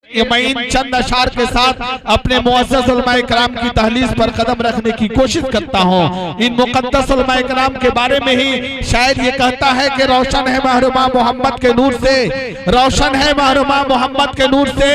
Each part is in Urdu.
میں ان چند اشعار کے ساتھ اپنے معزز علماء کرام کی تحلیل پر قدم رکھنے کی کوشش کرتا ہوں۔ ان مقدس علماء کرام کے بارے میں ہی شاعر یہ کہتا ہے کہ روشن ہے محرمہ محمد کے نور سے، روشن ہے محرمہ محمد کے نور سے،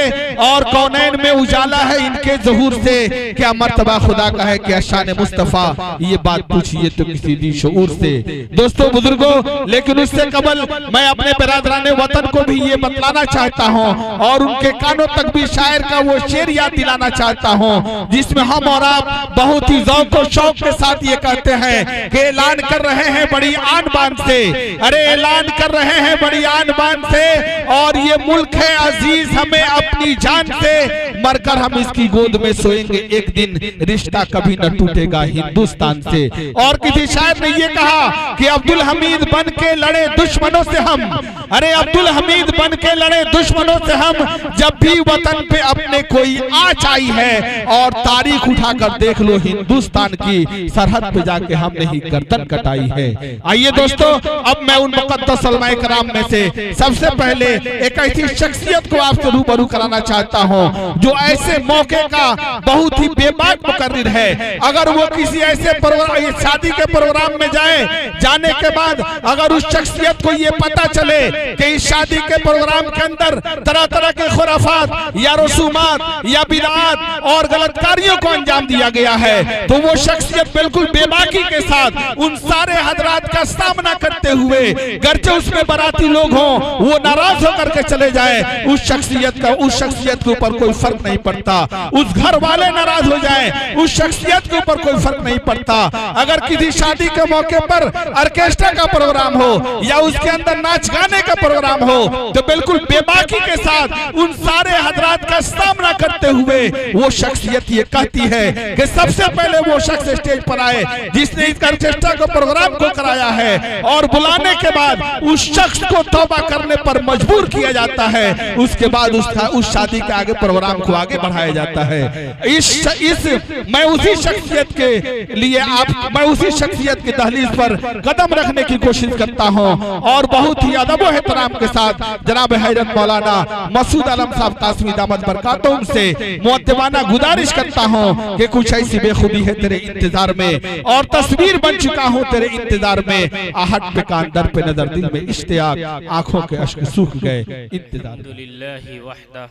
اور کونین میں اجالا ہے ان کے ظہور سے۔ کیا مرتبہ خدا کا ہے کہ شان مصطفیٰ، یہ بات پوچھئے تو کسی دی شعور سے۔ دوستو بزرگوں، لیکن اس سے قبل میں اپنے برادران وطن کو بھی یہ بتلانا چاہتا ہوں اور ان کے کانوں تک بھی شاعر کا وہ شعر یاد دلانا چاہتا ہوں جس میں ہم اور آپ بہت ہی ذوق و شوق کے ساتھ یہ کہتے ہیں کہ اعلان کر رہے ہیں بڑی آن بان سے، ارے اعلان کر رہے ہیں بڑی آن بان سے، اور یہ ملک ہے عزیز ہمیں اپنی جان سے، مر کر ہم اس کی گود میں سوئیں گے ایک دن، رشتہ کبھی نہ ٹوٹے گا ہندوستان سے۔ اور کسی شاعر نے یہ کہا کہ عبدالحمید بن کے لڑے دشمنوں سے ہم، ارے عبدالحمید بن کے لڑے دشمنوں سے ہم، جب بھی وطن پہ اپنے کوئی آنچ آئی ہے، اور تاریخ اٹھا کر دیکھ لو ہندوستان کی سرحد پہ جا کے ہم نے ہی گردن کٹائی ہے۔ آئیے دوستو، اب میں ان مقدس علماء کرام میں سے سب سے پہلے ایک ایسی شخصیت کو آپ سے روبرو کرانا چاہتا ہوں جو ایسے موقع کا بہت ہی بے باک مقرر ہے۔ اگر وہ کسی ایسے شادی کے پروگرام میں جانے کے بعد اگر اس شخصیت کو یہ پتا چلے کہ اس شادی کے پروگرام کے اندر طرح طرح کے خرافات یا رسومات یا بدعات اور غلط کاریوں کو انجام دیا گیا ہے، تو وہ شخصیت بالکل بے باکی کے ساتھ ان سارے حضرات کا سامنا کرتے ہوئے، گرچہ اس میں براتی لوگ ہوں، وہ ناراض ہو کر کے چلے جائیں، اس شخصیت کے اوپر کوئی فرق نہیں پڑتا، اس گھر والے ناراض ہو جائیں، اس شخصیت کے اوپر کوئی فرق نہیں پڑتا۔ اگر کسی شادی کے موقع پر آرکیسٹرا کا پروگرام ہو یا اس کے اندر ناچ گانے کا پروگرام ہو، تو بالکل بے باکی کے ساتھ ان سارے حضرات کا سامنا کرتے ہوئے وہ شخصیت یہ کہتی ہے کہ سب سے پہلے وہ شخص اسٹیج پر آئے جس نے اس آرکیسٹرا کو پروگرام کو کرایا ہے، اور بلانے کے بعد اس شخص کو توبہ کرنے پر مجبور کیا جاتا ہے، اس کے بعد اس شادی کے آگے پروگرام کو آگے بڑھایا جاتا ہے۔ میں اسی شخصیت کی دہلیز پر قدم رکھنے کی کوشش کرتا ہوں، اور بہت ہی ادب و احترام کے ساتھ جناب حضرت مولانا مسعود عالم صاحب تاسمی دامت برکاتہم سے مؤدبانہ گزارش کرتا ہوں کہ کچھ ایسی بے خودی ہے تیرے انتظار میں، اور تصویر بن چکا ہوں تیرے انتظار میں، آہٹ پہ کان در پہ نظر دل میں اشتیاق، آنکھوں کے اشک سوکھ گئے انتظار میں۔ الحمدللہ وحدہ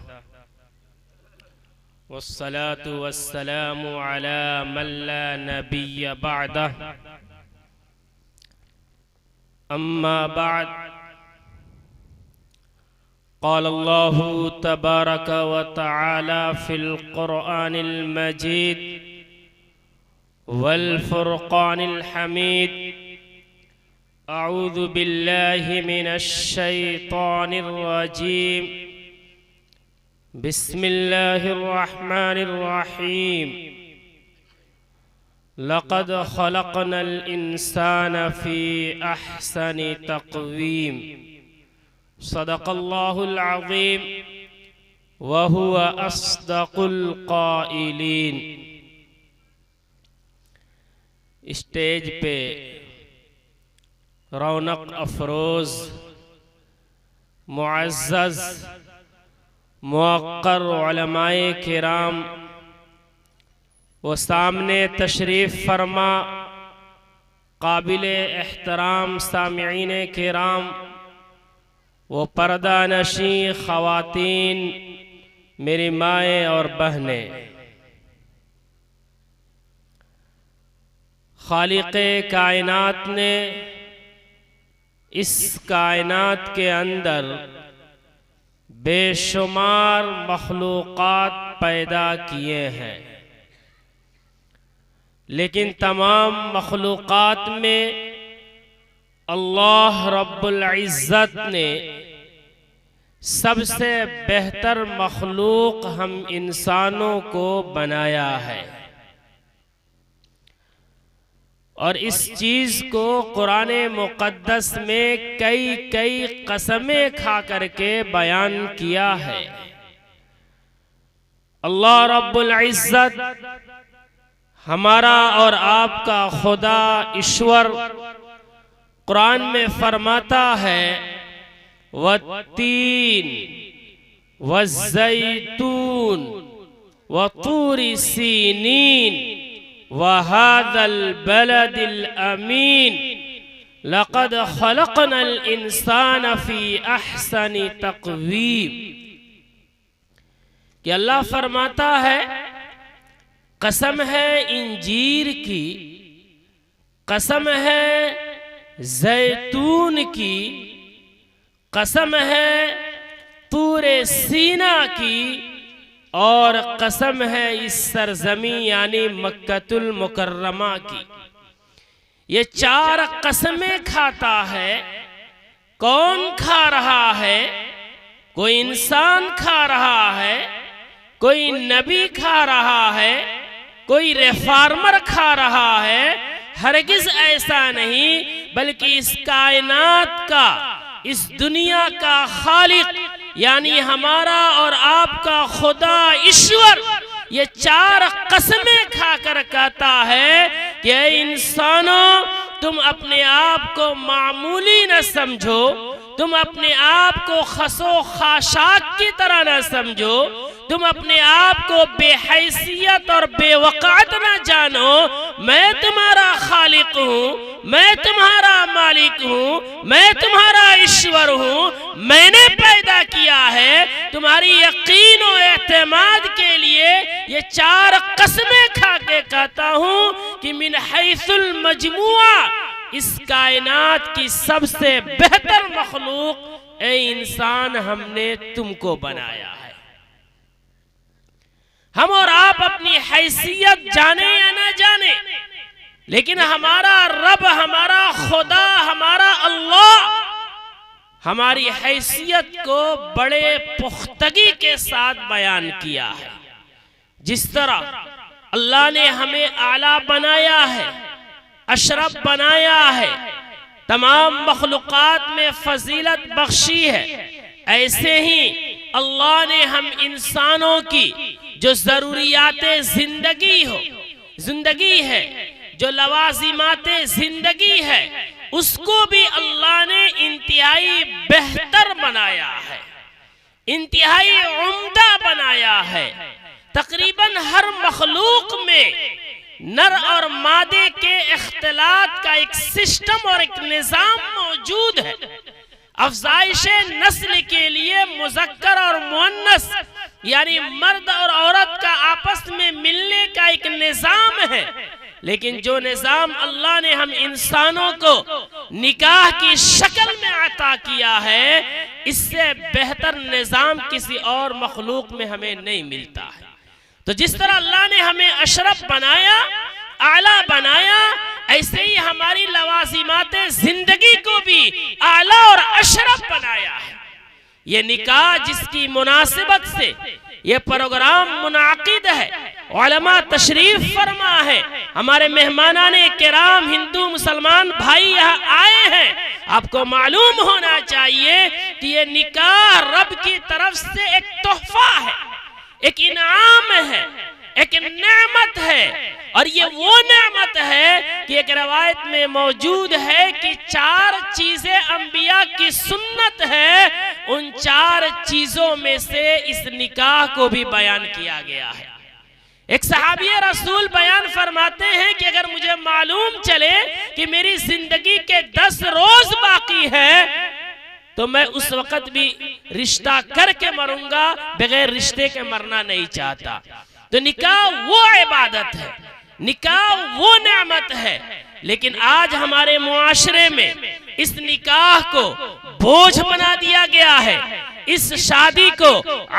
والصلاة والسلام على من لا نبی بعدہ، اما بعد، قال اللہ تبارک وتعالی فی القرآن المجید والفرقان الحمید، اعوذ باللہ من الشیطان الرجیم، بسم اللہ الرحمن الرحیم، لقد خلقنا الانسان فی احسن تقویم، صدق اللہ العظیم وہو اصدق القائلین۔ اسٹیج پہ رونق افروز معزز موقر علماء کرام، وہ سامنے تشریف فرما قابل احترام سامعین کرام، وہ پردہ نشین خواتین، میری مائیں اور بہنیں، خالق کائنات نے اس کائنات کے اندر بے شمار مخلوقات پیدا کیے ہیں، لیکن تمام مخلوقات میں اللہ رب العزت نے سب سے بہتر مخلوق ہم انسانوں کو بنایا ہے، اور اس چیز کو قرآن مقدس میں کئی قسمیں کھا کر کے بیان کیا ہے۔ اللہ رب العزت ہمارا اور آپ کا خدا ایشور قرآن میں فرماتا ہے وَالتِّينِ والزیتون وطور سینین وهذا البلد الامین لقد خلقنا الانسان فی احسن تقویم. کہ اللہ فرماتا ہے قسم ہے انجیر کی، قسم ہے زیتون کی، قسم ہے طور سینا کی، اور قسم ہے اس سرزمین یعنی مکہ المکرمہ کی. یہ چار قسمیں کھاتا ہے. کون کھا رہا ہے؟ کوئی انسان کھا رہا ہے، کوئی نبی کھا رہا ہے، کوئی ریفارمر کھا رہا ہے. ہرگز ایسا نہیں، بلکہ اس کائنات کا، اس دنیا کا خالق یعنی ہمارا اور آپ کا خدا ایشور یہ چار قسمیں کھا کر کہتا ہے کہ اے انسانوں، تم اپنے آپ کو معمولی نہ سمجھو، تم اپنے آپ کو خس و خاشاک کی طرح نہ سمجھو، تم اپنے آپ کو بے حیثیت اور بے وقعت نہ جانو. میں تمہارا خالق ہوں، میں تمہارا مالک ہوں، میں تمہارا ایشور ہوں. میں نے پیدا کیا ہے تمہاری یقین و اعتماد کے لیے. یہ چار قسمیں کھا کے کہتا ہوں کہ من حیث المجموعہ اس کائنات کی سب سے بہتر مخلوق اے انسان ہم نے تم کو بنایا ہے. ہم اور آپ اپنی حیثیت جانے یا نہ جانے، لیکن ہمارا رب، ہمارا خدا، ہمارا اللہ ہماری حیثیت کو بڑے پختگی کے ساتھ بیان کیا ہے. جس طرح اللہ نے ہمیں اعلیٰ بنایا ہے، اشرف بنایا ہے، تمام مخلوقات میں فضیلت بخشی ہے، ایسے ہی اللہ نے ہم انسانوں کی جو ضروریات زندگی ہے، جو لوازمات زندگی ہے، اس کو بھی اللہ نے انتہائی بہتر بنایا ہے، انتہائی عمدہ بنایا ہے. تقریباً ہر مخلوق میں نر اور مادے کے اختلاط کا ایک سسٹم اور ایک نظام موجود ہے. افزائش نسل کے لیے مذکر اور مؤنث یعنی مرد اور عورت کا آپس میں ملنے کا ایک نظام ہے. لیکن جو نظام اللہ نے ہم انسانوں کو نکاح کی شکل میں عطا کیا ہے، اس سے بہتر نظام کسی اور مخلوق میں ہمیں نہیں ملتا ہے. تو جس طرح اللہ نے ہمیں اشرف بنایا، اعلیٰ بنایا، ایسے ہی ہماری لوازمات زندگی کو بھی اعلیٰ اور اشرف بنایا ہے. یہ نکاح جس کی مناسبت سے یہ پروگرام منعقد ہے، علماء تشریف فرما ہے، ہمارے مہمانان کرام ہندو مسلمان بھائی یہاں آئے ہیں. آپ کو معلوم ہونا چاہیے کہ یہ نکاح رب کی طرف سے ایک تحفہ ہے، ایک انعام ہے، ایک نعمت ہے. اور یہ وہ نعمت ہے کہ ایک روایت میں موجود ہے کہ 4 چیزیں انبیاء کی سنت ہے، ان 4 چیزوں میں سے اس نکاح کو بھی بیان کیا گیا ہے. ایک صحابی رسول بیان فرماتے ہیں کہ اگر مجھے معلوم چلے کہ میری زندگی کے 10 روز باقی ہے تو میں اس وقت بھی رشتہ کر کے مروں گا، بغیر رشتے کے مرنا نہیں چاہتا. تو نکاح وہ عبادت ہے، نکاح وہ نعمت ہے. لیکن آج ہمارے معاشرے میں اس نکاح کو بوجھ بنا دیا گیا ہے، اس شادی کو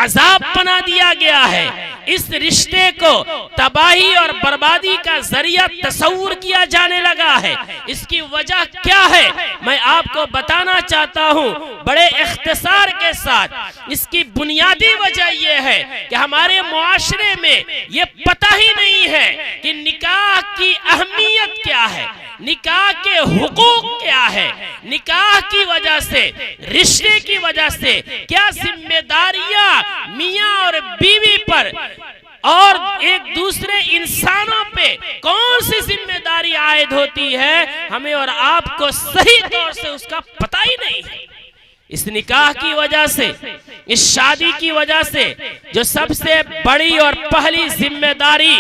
عذاب بنا دیا گیا ہے، اس رشتے کو تباہی اور بربادی کا ذریعہ تصور کیا جانے لگا ہے. اس کی وجہ کیا ہے میں آپ کو بتانا چاہتا ہوں بڑے اختصار کے ساتھ. اس کی بنیادی وجہ یہ ہے کہ ہمارے معاشرے میں یہ پتہ ہی نہیں ہے کہ نکاح کی اہمیت کیا ہے، نکاح کے حقوق کیا ہے، نکاح کی وجہ سے، رشتے کی وجہ سے کیا ذمہ داریاں میاں اور بیوی پر اور ایک دوسرے انسانوں پہ کون سی ذمہ داری عائد ہوتی ہے، ہمیں اور آپ کو صحیح طور سے اس کا پتہ ہی نہیں ہے. اس نکاح کی وجہ سے، اس شادی کی وجہ سے جو سب سے بڑی اور پہلی ذمہ داری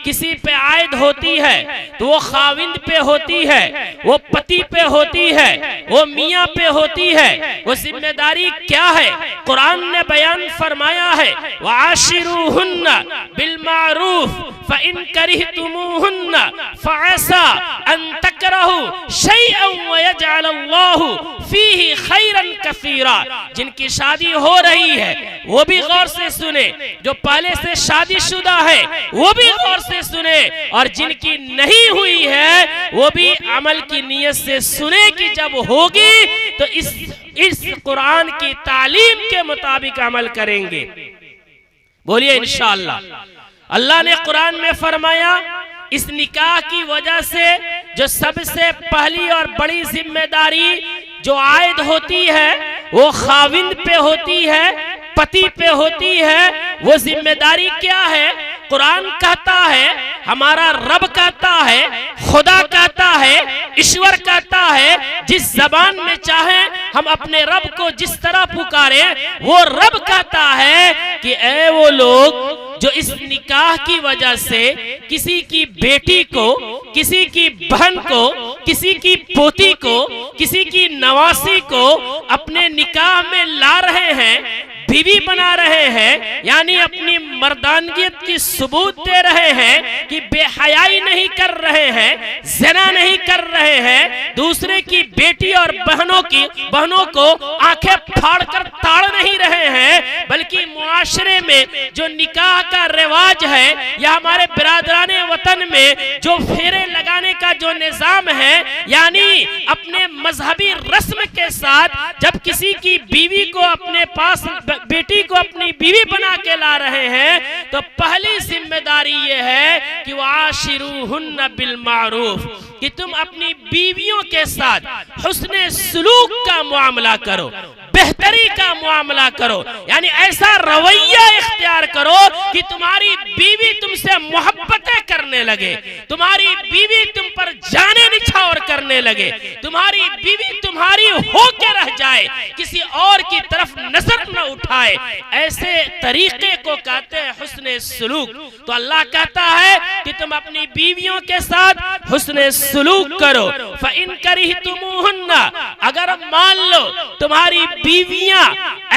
کسی پہ عائد ہوتی ہے تو وہ خاوند پہ ہوتی ہے، وہ پتی پہ ہوتی ہے، وہ میاں پہ ہوتی ہے۔ وہ ذمہ داری کیا ہے؟ قرآن نے بیان فرمایا ہے وَعَاشِرُوهُنَّ بِالْمَعْرُوفِ فَإِن كَرِهْتُمُوهُنَّ فَعَسَىٰ أَن تَكْرَهُوا شَيْئًا وَيَجْعَلَ اللَّهُ فِيهِ خَيْرًا كَثِيرًا۔ جن کی شادی ہو رہی ہے وہ بھی غور سے سنے، جو پہلے سے شادی شدہ ہے وہ بھی غور سے سنے، اور جن کی نہیں ہوئی ہے وہ بھی عمل کی نیت سے سنے کہ جب ہوگی تو اس قرآن کی تعلیم کے مطابق عمل کریں گے۔ بولیے انشاءاللہ۔ اللہ نے قرآن میں فرمایا اس نکاح کی وجہ سے جو سب سے پہلی اور بڑی ذمہ داری جو عائد ہوتی ہے وہ خاوند پہ ہوتی ہے، پتی پہ ہوتی ہے۔ وہ ذمہ داری کیا ہے؟ قرآن کہتا ہے، ہمارا رب کہتا ہے، خدا کہتا ہے، ایشور کہتا ہے، جس زبان میں چاہیں ہم اپنے رب کو جس طرح پکاریں، وہ رب کہتا ہے کہ اے وہ لوگ جو اس نکاح کی وجہ سے کسی کی بیٹی کو، کسی کی بہن کو، کسی کی پوتی کو، کسی کی نواسی کو اپنے نکاح میں لا رہے ہیں، بیوی بنا رہے ہیں، یعنی اپنی مردانگیت کی ثبوت دے رہے ہیں کہ بے حیائی نہیں کر رہے ہیں، زنا نہیں کر رہے ہیں، دوسرے کی بیٹی اور بہنوں کو آنکھیں پھاڑ کر تاڑ نہیں رہے ہیں، بلکہ معاشرے میں جو نکاح کا رواج ہے یا ہمارے برادران وطن میں جو پھیرے لگانے کا جو نظام ہے، یعنی اپنے مذہبی رسم کے ساتھ جب کسی کی بیوی کو اپنے پاس، بیٹی کو اپنی بیوی بنا کے لا رہے ہیں تو پہلی ذمہ داری یہ ہے کہ وَعَاشِرُوهُنَّ بِالْمَعْرُوفِ، کہ تم اپنی بیویوں کے ساتھ حسن سلوک کا معاملہ کرو، بہتری کا معاملہ کرو، یعنی ایسا رویہ اختیار کرو کہ تمہاری بیوی تم سے محبتیں کرنے لگے، تمہاری بیوی تم پر جانے نچھاور کرنے لگے، تمہاری بیوی تمہاری ہو کے رہ جائے، کسی اور کی طرف نظر نہ اٹھائے۔ ایسے طریقے کو کہتے ہیں حسن سلوک۔ تو اللہ کہتا ہے کہ تم اپنی بیویوں کے ساتھ حسن سلوک کرو۔ فَإِن كَرِهْتُمُوهُنَّ، اگر مان لو تمہاری بیویاں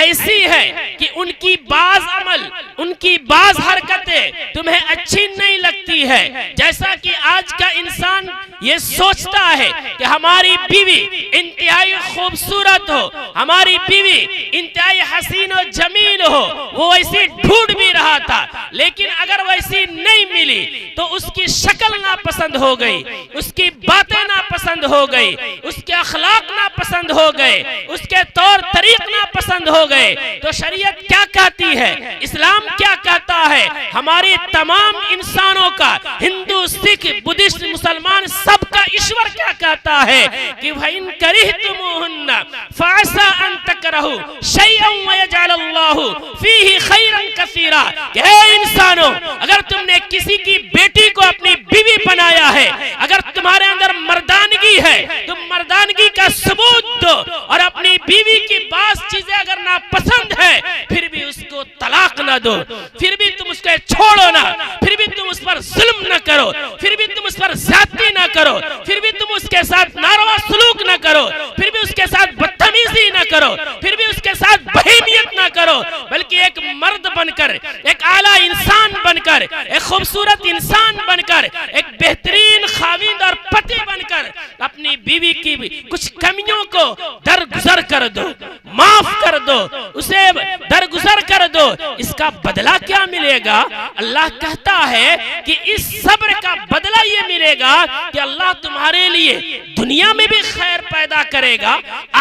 ایسی ہے کہ ان کی بعض عمل، ان کی بعض حرکتیں تمہیں اچھی نہیں لگتی ہے، جیسا کہ آج کا انسان یہ سوچتا ہے کہ ہماری بیوی انتہائی خوبصورت ہو، ہماری بیوی انتہائی حسین و جمیل ہو، وہ ویسی ڈھونڈ بھی رہا تھا لیکن اگر ویسی نہیں ملی تو اس کی شکل ناپسند ہو گئی، اس کی باتیں ناپسند ہو گئی، اس کے اخلاق ناپسند ہو گئے، اس کے طور طریق ناپسند ہو گئے، تو شریعت کیا کہتی ہے، اسلام کیا کہتا ہے؟ ہماری تمام انسانوں کا، ہندو، سکھ، بدھسٹ، مسلمان، سب کا ایشور کیا کہتا ہے کہ وَإِن كَرِهْتُمُوهُنَّ فَعَسَىٰ أَن تَكْرَهُوا شَيْئًا وَيَجْعَلَ اللَّهُ فِيهِ خَيْرًا كَثِيرًا، کہ اے انسانوں اگر تم نے کسی کی بیٹی کو اپنی بیوی بنایا ہے، اگر تمہارے اندر مردانگی ہے تم مردانگی کا ثبوت دو، اور اپنی بیوی کی بعض چیزیں اگر ناپسند ہے پھر بھی اس کو طلاق نہ دو، پھر بھی تم اس کو چھوڑو نہ، پھر بھی تم اس پر ظلم نہ کرو، پھر بھی تم اس پر زیادتی نہ کرو، پھر بھی تم اس کے ساتھ ناروا سلوک نہ کرو، پھر بھی اس کے ساتھ بدتمیزی نہ کرو، پھر بھی اس کے ساتھ بہیمیت نہ کرو، بلکہ ایک مرد بن کر، ایک اعلیٰ انسان بن کر، ایک خوبصورت انسان بن کر، ایک بہترین خاوند اور پتی بن کر اپنی بیوی کی کچھ کمیوں کو درگزر کر دو، معاف کر دو، اسے درگزر کر دو۔ اس کا بدلہ کیا ملے گا؟ اللہ کہتا ہے کہ اس صبر کا بدلہ یہ ملے گا کہ اللہ تمہارے لیے دنیا میں بھی خیر پیدا کرے گا،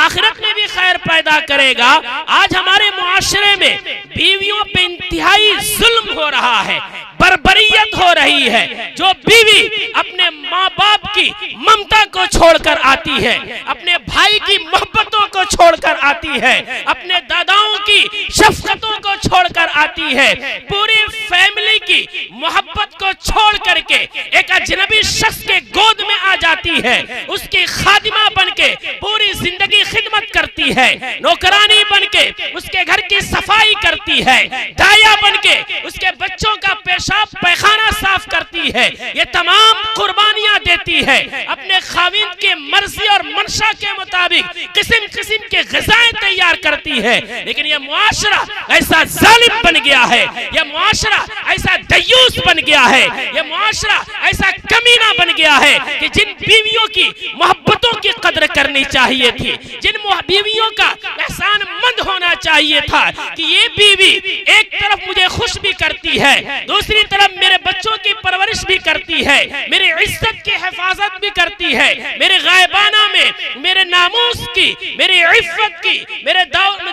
آخرت میں بھی خیر پیدا کرے گا۔ آج ہمارے معاشرے میں بیویوں پہ انتہائی ظلم ہو رہا ہے، بربریت ہو رہی ہے۔ جو بیوی اپنے ماں باپ کی ممتا کو چھوڑ کر آتی ہے، اپنے بھائی کی محبتوں کو چھوڑ کر آتی ہے، اپنے داداؤں کی شفقتوں کو چھوڑ کر آتی ہے، پوری فیملی کی محبت کو چھوڑ کر کے ایک اجنبی شخص کے گود میں آ جاتی ہے، اس کی خادمہ بن کے پوری پوری زندگی خدمت کرتی ہے، نوکرانی بن کے اس کے گھر کی صفائی کرتی ہے، دایا بن کے اس کے بچوں کا پیشاب پیخانہ صاف کرتی ہے، یہ تمام قربانیاں دیتی ہے، اپنے خاوند کی مرضی اور منشا کے مطابق قسم قسم کے غذائیں تیار کرتی ہے، لیکن یہ معاشرہ ایسا ظالم بن گیا ہے، یہ معاشرہ ایسا دیوس بن گیا ہے، یہ معاشرہ ایسا کمینہ بن گیا ہے کہ جن بیویوں کی محبتوں کی قدر کرنی چاہیے تھی، جن بیویوں کا احسان مند ہونا چاہیے تھا کہ یہ بیوی ایک طرف مجھے خوش بھی کرتی ہے، دوسری طرف میرے بچوں کی پرورش بھی کرتی ہے، میری عزت کی حفاظت بھی کرتی ہے، میرے غائبانہ میں میرے ناموس کی، میری عفت کی، میرے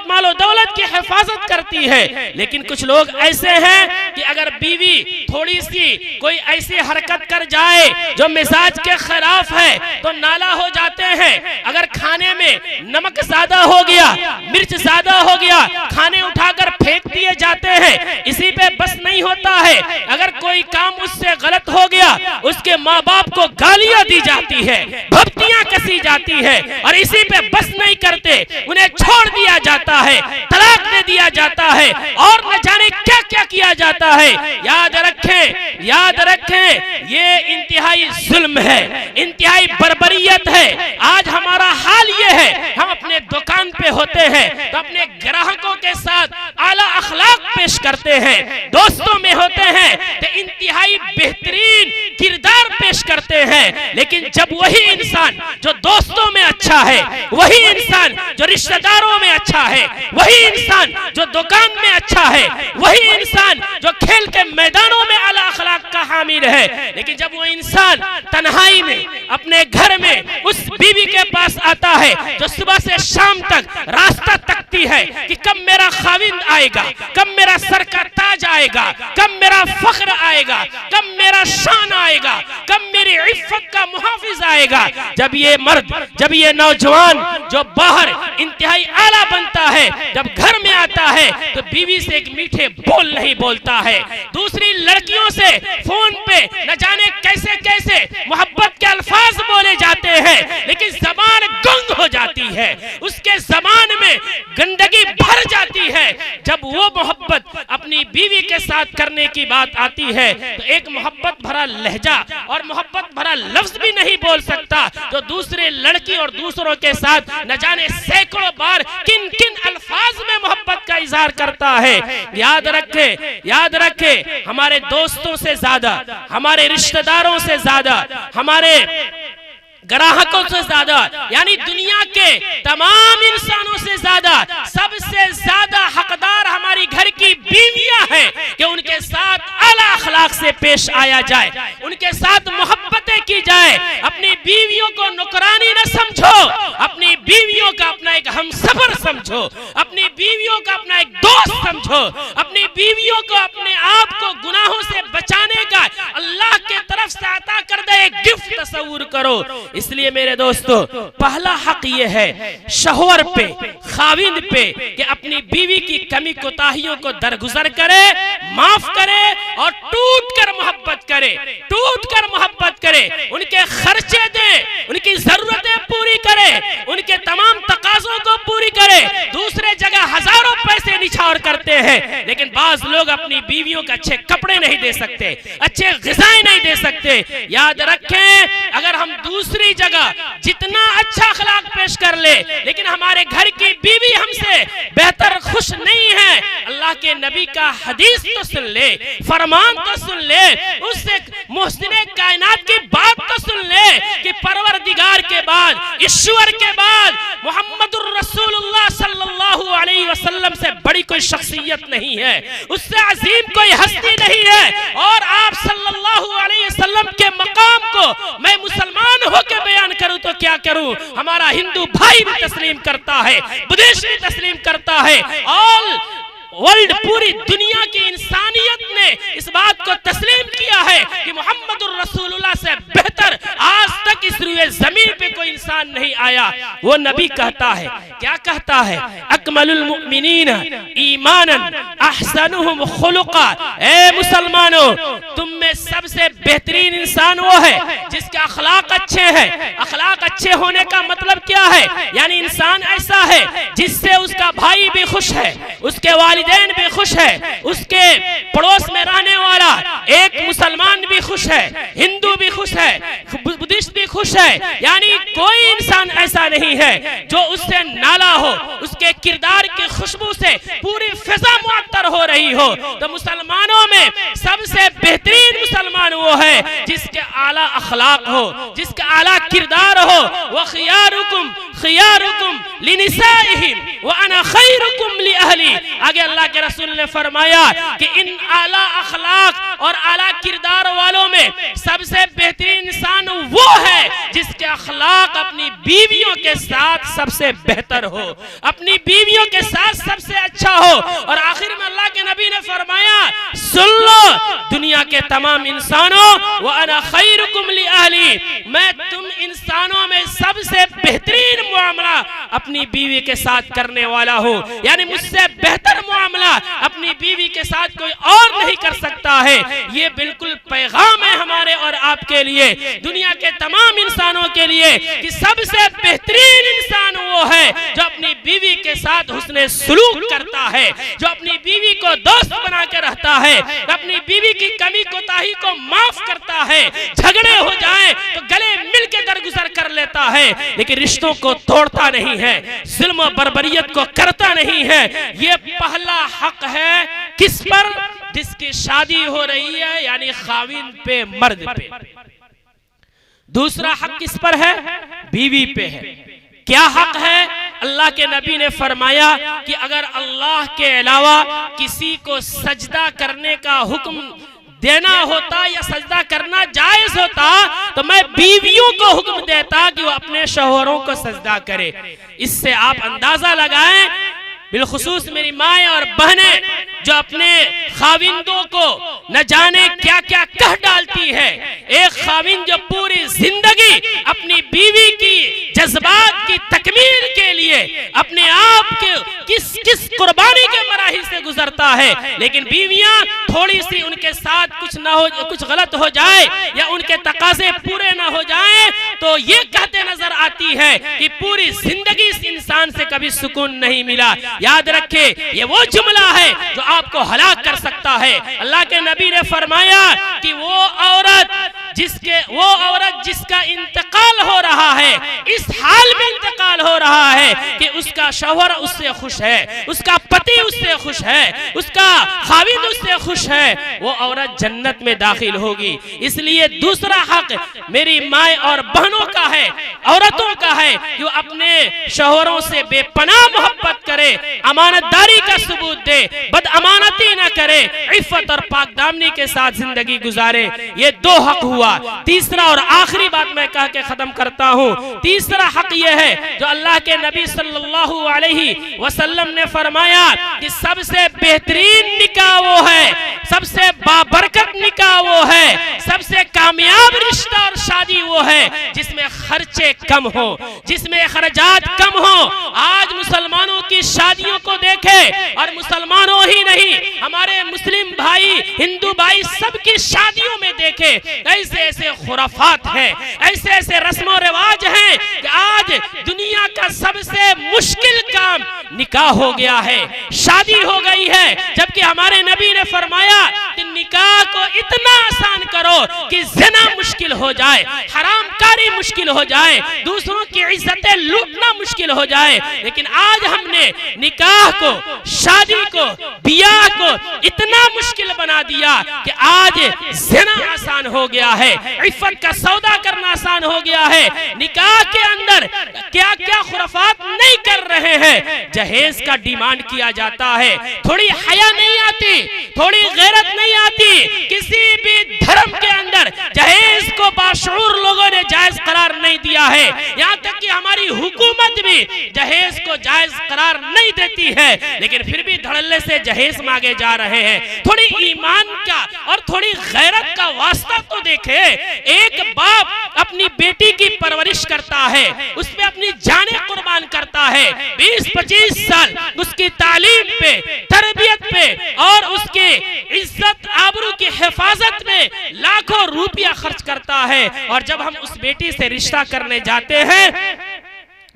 مال و دولت کی حفاظت کرتی ہے۔ لیکن کچھ لوگ ایسے ہیں کہ اگر بیوی تھوڑی سی کوئی ایسی حرکت کر جائے جو مزاج کے خلاف ہے تو نالا ہو جاتے ہیں، اگر کھانے میں نمک زیادہ ہو گیا، مرچ زیادہ ہو گیا، کھانے اٹھا کر پھینک دیے جاتے ہیں، اسی پہ بس نہیں ہوتا ہے، اگر کوئی کام اس سے غلط ہو گیا اس کے ماں باپ کو گالیاں دی جاتی ہے، بھپتیاں کسی جاتی ہے، اور اسی پہ بس نہیں کرتے، انہیں چھوڑ دیا جاتا ہے، طلاق دے دیا جاتا ہے، اور نہ جانے کیا کیا کیا جاتا ہے۔ یاد رکھیں یہ انتہائی ظلم ہے، انتہائی بربریت ہے۔ آج ہمارا حال یہ ہے، ہم اپنے دکان پہ ہوتے ہیں تو اپنے گراہکوں کے ساتھ اعلیٰ اخلاق پیش کرتے ہیں، دوستوں میں ہوتے ہیں تو انتہائی بہترین کردار پیش کرتے ہیں، لیکن جب وہی انسان جو دوستوں میں اچھا ہے، وہی انسان جو رشتہ داروں میں اچھا ہے، وہی انسان جو دکان میں اچھا ہے، وہی انسان جو کھیل کے میدانوں میں اعلیٰ اخلاق کا حامل ہے، لیکن جب وہ انسان تنہائی میں اپنے گھر میں اس بیوی کے پاس آتا ہے جو صبح سے شام تک راستہ تکتی ہے کہ کب میرا خاوند آئے گا، کب میرا سر کا تاج آئے گا، کب میرا فخر آئے گا، کب میرا شان آئے گا، کب میری عفت کا محافظ آئے گا، جب یہ مرد، جب یہ نوجوان جو باہر انتہائی اعلیٰ بنتا ہے، جب گھر میں آتا ہے تو بیوی سے ایک میٹھے بول نہیں بولتا ہے، دوسری لڑکیوں سے فون پہ نہ جانے کیسے کیسے محبت کے الفاظ بولے جاتے ہیں، لیکن زبان گنگ ہو جاتی ہے، اس کے زبان میں گندگی بھر جاتی ہے۔ جب وہ محبت اپنی بیوی کے ساتھ کرنے کی بات آتی ہے تو ایک محبت بھرا لہجہ اور محبت بھرا لفظ بھی نہیں بول سکتا، جو دوسرے لڑکی اور دوسروں کے ساتھ نہ جانے سینکڑوں بار کن کن الفاظ میں محبت کا اظہار کرتا ہے۔ یاد رکھے ہمارے دوستوں سے زیادہ، ہمارے رشتہ داروں سے زیادہ، ہمارے گراہکوں سے زیادہ، یعنی دنیا کے تمام انسانوں سے زیادہ، سب سے زیادہ حقدار ہماری گھر کی بیویاں ہیں کہ ان کے ساتھ اعلیٰ اخلاق سے پیش آیا جائے، ان کے ساتھ محبتیں کی جائے۔ اپنی بیویوں کو نوکرانی نہ سمجھو، اپنی بیویوں کا اپنا ایک ہمسفر سمجھو، اپنی بیویوں کا اپنا ایک دوست سمجھو، اپنی بیویوں کو اپنے آپ کو گناہوں سے بچانے کا اللہ کے طرف سے عطا کردہ ایک گفٹ تصور کرو۔ اس لیے میرے دوستو، پہلا حق یہ ہے شوہر پہ، خاوند پہ، کہ اپنی بیوی کی کمی کوتاہیوں کو درگزر کرے، معاف کرے اور ٹوٹ کر محبت کرے، ان کے خرچے دے، ان کی ضرورتیں پوری کرے، ان کے تمام تقاضوں کو پوری کرے۔ دوسرے جگہ ہزاروں پیسے نچھاور کرتے ہیں، لیکن بعض لوگ اپنی بیویوں کو اچھے کپڑے نہیں دے سکتے، اچھے غذائیں نہیں دے سکتے۔ یاد رکھیں، اگر ہم دوسری جگہ جتنا اچھا اخلاق پیش کر لے، لیکن ہمارے گھر کی بیوی ہم سے بہتر خوش نہیں ہے، اللہ کے نبی کا حدیث تو سن لے، فرمان تو سن لے، اس سے محسن کائنات کی بات تو سن لے کہ پروردگار کے بعد، ایشور کے بعد محمد الرسول اللہ صلی اللہ علیہ وسلم سے بڑی کوئی شخصیت نہیں ہے، اس سے عظیم کوئی ہستی نہیں ہے، اور آپ صلی اللہ علیہ وسلم کے مقام کو میں مسلمان ہو کے بیان کروں تو کیا کروں؟ ہمارا ہندو بھائی بھی تسلیم کرتا ہے، بدیش بھی تسلیم کرتا ہے، آل ورلڈ، پوری دنیا کی انسانیت نے اس بات کو تسلیم کیا ہے کہ محمد الرسول اللہ سے بہتر آج تک اس روئے زمین پہ کوئی انسان نہیں آیا۔ وہ نبی کہتا ہے، کیا کہتا ہے؟ اکمل المؤمنین ایمانا احسنہم خلقا۔ اے مسلمانوں، تم میں سب سے بہترین انسان وہ ہے جس کے اخلاق اچھے ہیں۔ اخلاق اچھے ہونے کا مطلب کیا ہے، یعنی انسان ایسا ہے جس سے اس کا بھائی بھی خوش ہے، اس کے والدین بھی خوش ہے، اس کے پڑوس میں رہنے والا ایک مسلمان بھی خوش ہے، ہندو بھی خوش ہے، بدھسٹ بھی خوش ہے، یعنی کوئی انسان ایسا نہیں ہے جو اس سے نالا ہو، اس کے کردار کی خوشبو سے پوری فضا معطر ہو رہی ہو۔ تو مسلمانوں میں سب سے بہترین مسلمان وہ ہے جس کے اعلیٰ اخلاق ہو، جس کا اعلیٰ کردار ہو۔ وَخِيَارُكُمْ خِيَارُكُمْ لِنِسَائِهِمْ وَأَنَا خَيْرُكُمْ لِأَهْلِي۔ آگے اللہ کے رسول نے فرمایا کہ ان اعلیٰ اخلاق اور اعلیٰ کردار والوں میں سب سے بہترین انسان وہ ہے جس کے اخلاق اپنی بیویوں کے ساتھ سب سے بہتر ہو، اپنی بیویوں کے ساتھ سب سے اچھا ہو۔ اور آخر میں اللہ کے نبی نے فرمایا سن لو دنیا کے تمام انسانوں، وَأَنَا خَيْرُكُمْ لِأَهْلِي، میں تم انسانوں میں سب سے بہترین معاملہ اپنی بیوی کے ساتھ کرنے والا ہوں، یعنی مجھ سے بہتر معاملہ اپنی بیوی کے ساتھ کوئی اور نہیں کر سکتا ہے۔ یہ بالکل پیغام ہے ہمارے اور آپ کے لیے، دنیا کے تمام انسانوں کے لیے، کہ سب سے بہترین انسان وہ ہے جو اپنی بیوی کے ساتھ حسن سلوک کرتا ہے، جو اپنی بیوی کو دوست بنا کے رہتا ہے، اپنی بیوی کی کمی کوتاہی کو معاف کرتا ہے، جھگڑے ہو جائیں تو گلے مل کے درگزر کر لیتا ہے، لیکن رشتوں کو توڑتا نہیں ہے، ظلم و بربریت کو کرتا نہیں ہے۔ یہ پہلا حق ہے کس پر؟ جس کی شادی ہو رہی ہے، یعنی خاوند پہ، مرد پہ۔ دوسرا حق کس پر ہے؟ بیوی پہ ہے۔ کیا حق ہے؟ اللہ کے نبی نے فرمایا کہ اگر اللہ کے علاوہ کسی کو سجدہ کرنے کا حکم دینا ہوتا یا سجدہ کرنا جائز ہوتا تو میں بیویوں کو حکم دیتا کہ وہ اپنے شوہروں کو سجدہ کرے۔ اس سے آپ اندازہ لگائیں، بالخصوص میری مائیں اور بہنیں جو اپنے خاوندوں کو نہ جانے کیا کیا کہہ ڈالتی ہے۔ ایک خاوند جو پوری زندگی اپنی بیوی کی جذبات کی تکمیل کے لیے اپنے آپ کے کس قربانی کے مراحل سے گزرتا ہے، لیکن بیویاں تھوڑی سی ان کے ساتھ کچھ غلط ہو جائے یا ان کے تقاضے پورے نہ ہو جائیں تو یہ کہتے نظر آتی ہے کہ پوری زندگی اس انسان سے کبھی سکون نہیں ملا۔ یاد رکھے یہ وہ جملہ ہے جو آپ کو ہلاک کر سکتا ہے۔ اللہ کے نبی نے فرمایا کہ وہ عورت جس کا انتقال ہو رہا ہے، اس حال میں انتقال ہو رہا ہے کہ اس کا شوہر اس سے خوش ہے، اس کا پتی اس سے خوش ہے، اس کا خاوند اس سے خوش ہے، وہ عورت جنت میں داخل ہوگی۔ اس لیے دوسرا حق میری مائیں اور بہنوں کا ہے، عورتوں کا ہے، جو اپنے شوہروں سے بے پناہ محبت کرے، امانت داری کا ثبوت دے، بد امانتی نہ کرے، عفت اور پاک دامنی کے ساتھ زندگی گزارے۔ یہ دو حق ہوا۔ تیسرا اور آخری بات میں کہہ کے ختم کرتا ہوں، تیسرا حق یہ ہے جو اللہ کے نبی صلی اللہ علیہ وسلم نے فرمایا کہ سب سے بہترین نکاح وہ ہے، سب سے بابرکت نکاح وہ ہے، سب سے کامیاب رشتہ اور شادی وہ ہے جس میں خرچے کم ہوں، جس میں اخراجات کم ہوں۔ آج مسلمانوں کی شادیوں کو دیکھے، اور مسلمانوں ہی نہیں، ہمارے مسلم بھائی، ہندو بھائی سب کی شادیوں میں دیکھے ایسے ایسے خرافات ہیں، ایسے ایسے رسم و رواج ہیں کہ آج دنیا کا سب سے مشکل کام نکاح ہو گیا ہے، شادی ہو گئی ہے، جبکہ ہمارے نبی نے فرمایا کہ نکاح کو اتنا آسان کرو کہ زنا مشکل ہو جائے، حرام کاری مشکل ہو جائے، دوسروں کی عزتیں لوٹنا مشکل ہو جائے۔ لیکن آج ہم نے نکاح کو، شادی کو، بیاہ کو اتنا مشکل بنا دیا کہ آج زنا آسان ہو گیا ہے، عفت کا سودا کرنا آسان ہو گیا ہے۔ نکاح کے اندر کیا کیا خرافات نہیں کر رہے ہیں، جہیز کا ڈیمانڈ کیا جاتا ہے، تھوڑی حیا نہیں آتی، تھوڑی غیرت نہیں آتی، کسی بھی دھرم کے اندر جہیز کو باشعور لوگوں نے جائز قرار نہیں دیا ہے، یہاں تک کہ ہماری حکومت بھی جہیز کو جائز قرار نہیں دیتی ہے، لیکن پھر بھی دھڑلے سے جہیز مانگے جا رہے ہیں۔ تھوڑی ایمان کا اور تھوڑی غیرت کا واسطہ تو دیکھے، ایک باپ اپنی بیٹی کی پرورش کرتا ہے، اس پہ اپنی جانیں قربان کرتا ہے، 20-25 سال اس کی تعلیم پہ، تربیت پہ اور اس کی عزت آبرو کی حفاظت میں لاکھوں روپیہ خرچ کرتا ہے، اور جب ہم اس بیٹی سے رشتہ کرنے جاتے ہیں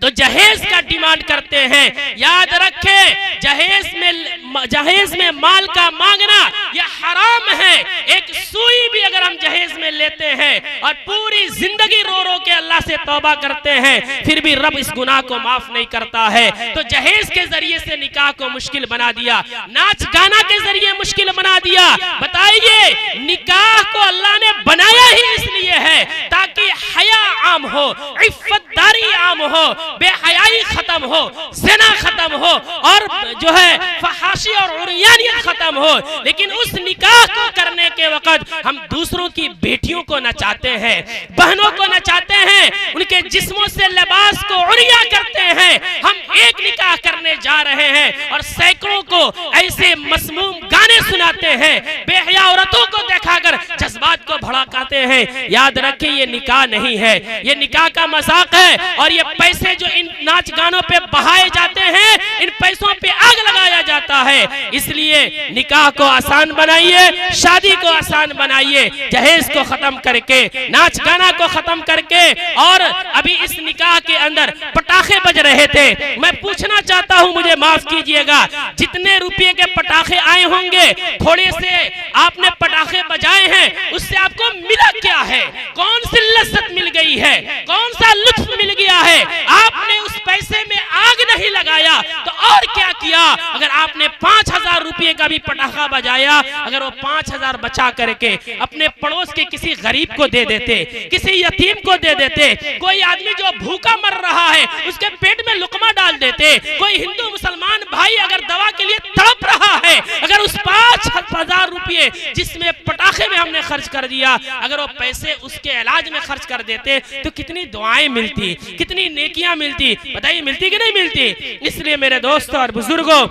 تو جہیز کا ڈیمانڈ کرتے ہیں. یاد رکھیں جہیز میں مال کا مانگنا یہ حرام ہے. ایک سوئی بھی اگر ہم جہیز میں لیتے ہیں اور پوری زندگی رو رو کے اللہ سے توبہ کرتے ہیں پھر بھی رب اس گناہ کو معاف نہیں کرتا ہے. تو جہیز کے ذریعے سے نکاح کو مشکل بنا دیا, ناچ گانا کے ذریعے مشکل بنا دیا. بتائیے نکاح کو اللہ نے بنایا ہی اس لیے ہے تاکہ حیا عام ہو, عفت داری عام ہو, بے حیائی ختم ہو, زنا ختم ہو اور جو ہے فحاشی اور عریانیت ختم ہو. لیکن اس نکاح کو کرنے کے وقت ہم دوسروں کی بیٹیوں کو نچاتے ہیں, بہنوں کو نچاتے ہیں, ان کے جسموں سے لباس کو عریاں کرتے ہیں. ہم ایک نکاح کرنے جا رہے ہیں اور سینکڑوں کو ایسے مسموم گانے سناتے ہیں, بے حیا عورتوں کو دکھا کر جذبات کو بھڑکاتے ہیں. یاد رکھیں یہ نکاح نہیں ہے, یہ نکاح کا مذاق ہے. اور یہ پیسے جو ان ناچ گانوں پہ بہائے جاتے ہیں ان پیسوں پہ آگ لگایا جاتا ہے. اس لیے نکاح کو آسان بنائیے, شادی کو آسان بنائیے, جہیز کو ختم کر کے, ناچ گانا کو ختم کر کے. اور ابھی اس نکاح کے اندر پٹاخے بج رہے تھے, میں پوچھنا چاہتا ہوں, مجھے معاف کیجئے گا, جتنے روپے کے پٹاخے آئے ہوں گے تھوڑے سے آپ نے پٹاخے بجائے ہیں, اس سے آپ کو ملا کیا ہے؟ کون سی لذت مل گئی ہے؟ کون سا لطف مل گیا ہے؟ آپ نے اس پیسے میں آگ نہیں لگایا تو اور کیا کیا؟ اگر آپ نے 5000 روپے کا بھی پٹاخہ بجایا, اگر وہ 5000 بچا کر کے اپنے پڑوس کے کسی غریب کو دے دیتے, کسی یتیم کو دے دیتے, کوئی آدمی جو بھوکا مر رہا ہے اس کے پیٹ میں لقمہ ڈال دیتے, کوئی ہندو مسلمان بھائی اگر دوا کے لیے تڑپ رہا ہے, اگر اس 5000 روپے جس میں پٹاخے میں ہم نے خرچ کر دیا اگر وہ پیسے اس کے علاج میں خرچ کر دیتے تو کتنی دعائیں ملتی, کتنی نیکیاں ملتی. بتائیے ملتی کہ نہیں ملتی؟ اس لیے میرے دوستوں اور بزرگوں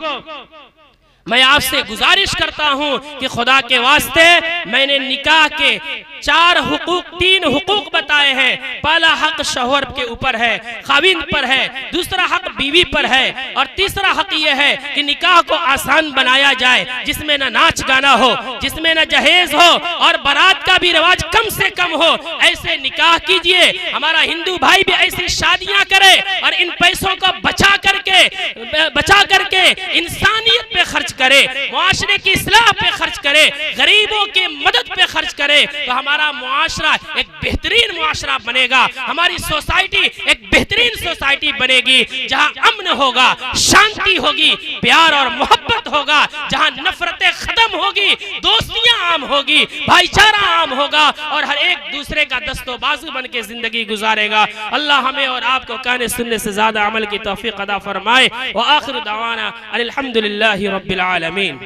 میں آپ سے گزارش کرتا ہوں کہ خدا کے واسطے میں نے نکاح کے 3 حقوق بتائے ہیں. پہلا حق شوہر کے اوپر ہے, خاوند پر ہے, دوسرا حق بیوی پر ہے, اور تیسرا حق یہ ہے کہ نکاح کو آسان بنایا جائے جس میں نہ ناچ گانا ہو, جس میں نہ جہیز ہو اور بارات کا بھی رواج کم سے کم ہو. ایسے نکاح کیجئے, ہمارا ہندو بھائی بھی ایسی شادیاں کرے اور ان پیسوں کو بچا کر کے انسانیت پہ خرچ کرے, معاشرے کی اصلاح پہ خرچ کرے, غریبوں کی مدد پہ خرچ کرے, تو ہمارا معاشرہ ایک بہترین معاشرہ بنے گا. ہماری سوسائٹی ایک بہترین سوسائٹی بنے گی جہاں امن ہوگا, شانتی ہوگی, پیار اور محبت ہوگا, جہاں نفرتیں ختم ہوگی, دوستیاں عام ہوگی, بھائی چارہ عام ہوگا اور ہر ایک دوسرے کا دست و بازو بن کے زندگی گزارے گا. اللہ ہمیں اور آپ کو کہنے سننے سے زیادہ عمل کی توفیق عطا فرمائے. وآخر دعوانا الحمدللہ رب العالمین.